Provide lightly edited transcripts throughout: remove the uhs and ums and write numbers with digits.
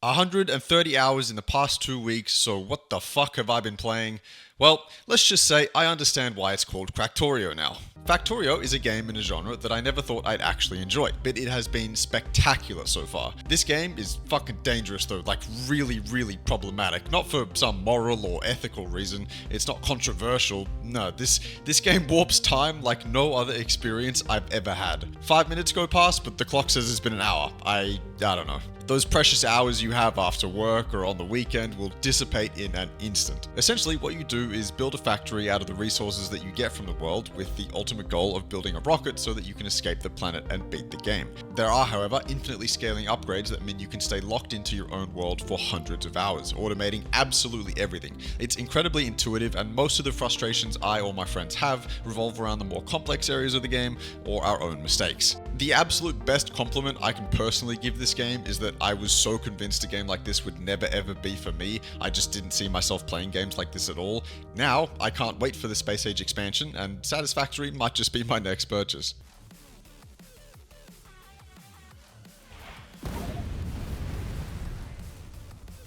130 hours in the past 2 weeks, so what the fuck have I been playing? Well, let's just say I understand why it's called Cracktorio now. Factorio is a game in a genre that I never thought I'd actually enjoy, but it has been spectacular so far. This game is fucking dangerous though, like really problematic. Not for some moral or ethical reason, it's not controversial. No, this game warps time like no other experience I've ever had. 5 minutes go past, but the clock says it's been an hour. I don't know. Those precious hours you have after work or on the weekend will dissipate in an instant. Essentially, what you do is build a factory out of the resources that you get from the world with the ultimate goal of building a rocket so that you can escape the planet and beat the game. There are, however, infinitely scaling upgrades that mean you can stay locked into your own world for hundreds of hours, automating absolutely everything. It's incredibly intuitive, and most of the frustrations I or my friends have revolve around the more complex areas of the game or our own mistakes. The absolute best compliment I can personally give this game is that I was so convinced a game like this would never ever be for me. I just didn't see myself playing games like this at all. Now, I can't wait for the Space Age expansion, and Satisfactory might just be my next purchase.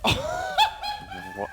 What?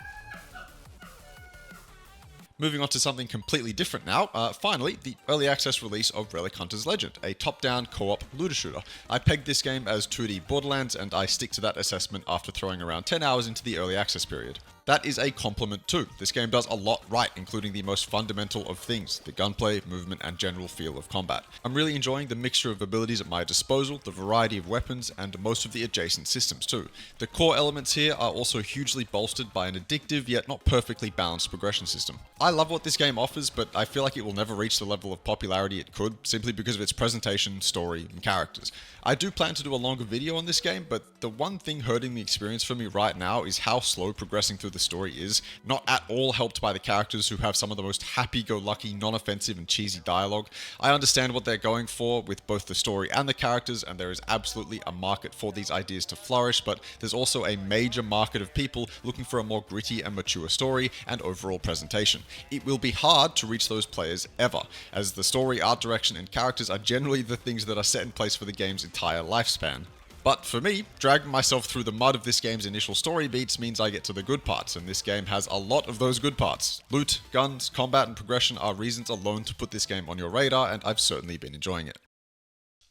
Moving on to something completely different now, finally, the early access release of Relic Hunter's Legend, a top-down co-op looter shooter. I pegged this game as 2D Borderlands, and I stick to that assessment after throwing around 10 hours into the early access period. That is a compliment too. This game does a lot right, including the most fundamental of things, the gunplay, movement, and general feel of combat. I'm really enjoying the mixture of abilities at my disposal, the variety of weapons, and most of the adjacent systems too. The core elements here are also hugely bolstered by an addictive yet not perfectly balanced progression system. I love what this game offers, but I feel like it will never reach the level of popularity it could, simply because of its presentation, story, and characters. I do plan to do a longer video on this game, but the one thing hurting the experience for me right now is how slow progressing through the story is, not at all helped by the characters who have some of the most happy-go-lucky, non-offensive and cheesy dialogue. I understand what they're going for with both the story and the characters, and there is absolutely a market for these ideas to flourish, but there's also a major market of people looking for a more gritty and mature story and overall presentation. It will be hard to reach those players ever, as the story, art direction, and characters are generally the things that are set in place for the game's entire lifespan. But for me, dragging myself through the mud of this game's initial story beats means I get to the good parts, and this game has a lot of those good parts. Loot, guns, combat, and progression are reasons alone to put this game on your radar, and I've certainly been enjoying it.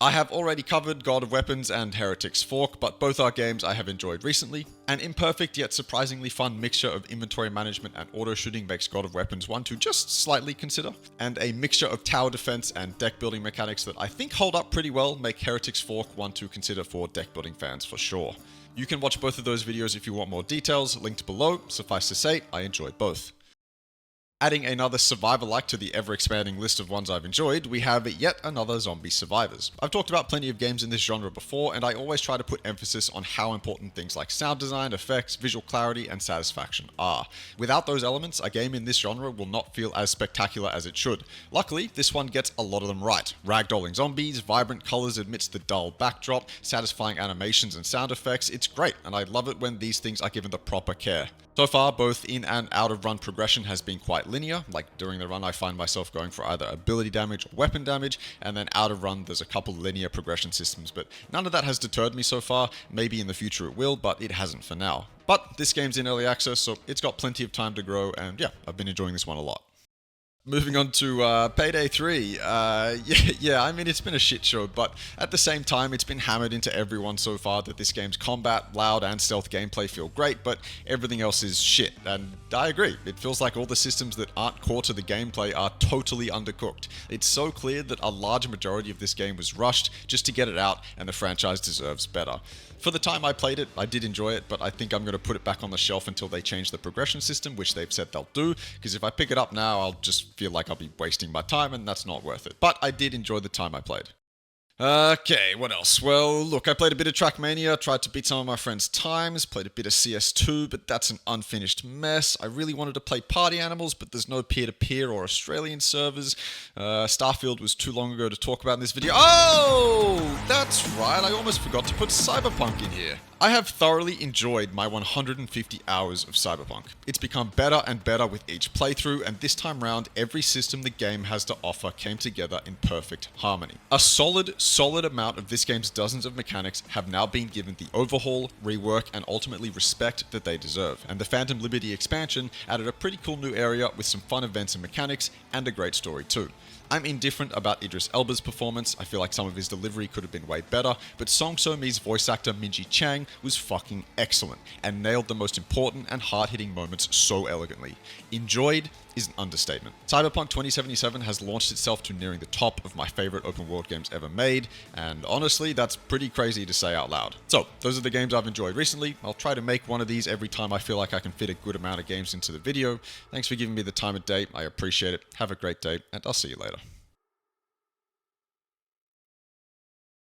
I have already covered God of Weapons and Heretic's Fork, but both are games I have enjoyed recently. An imperfect yet surprisingly fun mixture of inventory management and auto shooting makes God of Weapons one to just slightly consider, and a mixture of tower defense and deck building mechanics that I think hold up pretty well make Heretic's Fork one to consider for deck building fans for sure. You can watch both of those videos if you want more details, linked below. Suffice to say, I enjoyed both. Adding another survivor-like to the ever-expanding list of ones I've enjoyed, we have yet another zombie survivors. I've talked about plenty of games in this genre before, and I always try to put emphasis on how important things like sound design, effects, visual clarity, and satisfaction are. Without those elements, a game in this genre will not feel as spectacular as it should. Luckily, this one gets a lot of them right. Ragdolling zombies, vibrant colors amidst the dull backdrop, satisfying animations and sound effects, it's great, and I love it when these things are given the proper care. So far, both in and out of run progression has been quite linear, like during the run I find myself going for either ability damage or weapon damage, and then out of run there's a couple linear progression systems, but none of that has deterred me so far. Maybe in the future it will, but it hasn't for now. But this game's in early access, so it's got plenty of time to grow, and yeah, I've been enjoying this one a lot. Moving on to Payday 3. I mean, it's been a shit show, but at the same time, it's been hammered into everyone so far that this game's combat, loud, and stealth gameplay feel great, but everything else is shit, and I agree. It feels like all the systems that aren't core to the gameplay are totally undercooked. It's so clear that a large majority of this game was rushed just to get it out, and the franchise deserves better. For the time I played it, I did enjoy it, but I think I'm going to put it back on the shelf until they change the progression system, which they've said they'll do, because if I pick it up now, I'll just feel like I'll be wasting my time, and that's not worth it. But I did enjoy the time I played. Okay, what else? Well, look, I played a bit of Trackmania, tried to beat some of my friends' times, played a bit of CS2, but that's an unfinished mess. I really wanted to play Party Animals, but there's no peer-to-peer or Australian servers. Starfield was too long ago to talk about in this video. Oh, that's right, I almost forgot to put Cyberpunk in here. I have thoroughly enjoyed my 150 hours of Cyberpunk. It's become better and better with each playthrough, and this time round, every system the game has to offer came together in perfect harmony. A solid amount of this game's dozens of mechanics have now been given the overhaul, rework, and ultimately respect that they deserve, and the Phantom Liberty expansion added a pretty cool new area with some fun events and mechanics, and a great story too. I'm indifferent about Idris Elba's performance. I feel like some of his delivery could have been way better, but Song So-mi's voice actor Minji Chang was fucking excellent and nailed the most important and hard-hitting moments so elegantly. Enjoyed is an understatement. Cyberpunk 2077 has launched itself to nearing the top of my favorite open world games ever made, and honestly, that's pretty crazy to say out loud. So, those are the games I've enjoyed recently. I'll try to make one of these every time I feel like I can fit a good amount of games into the video. Thanks for giving me the time of day. I appreciate it. Have a great day, and I'll see you later.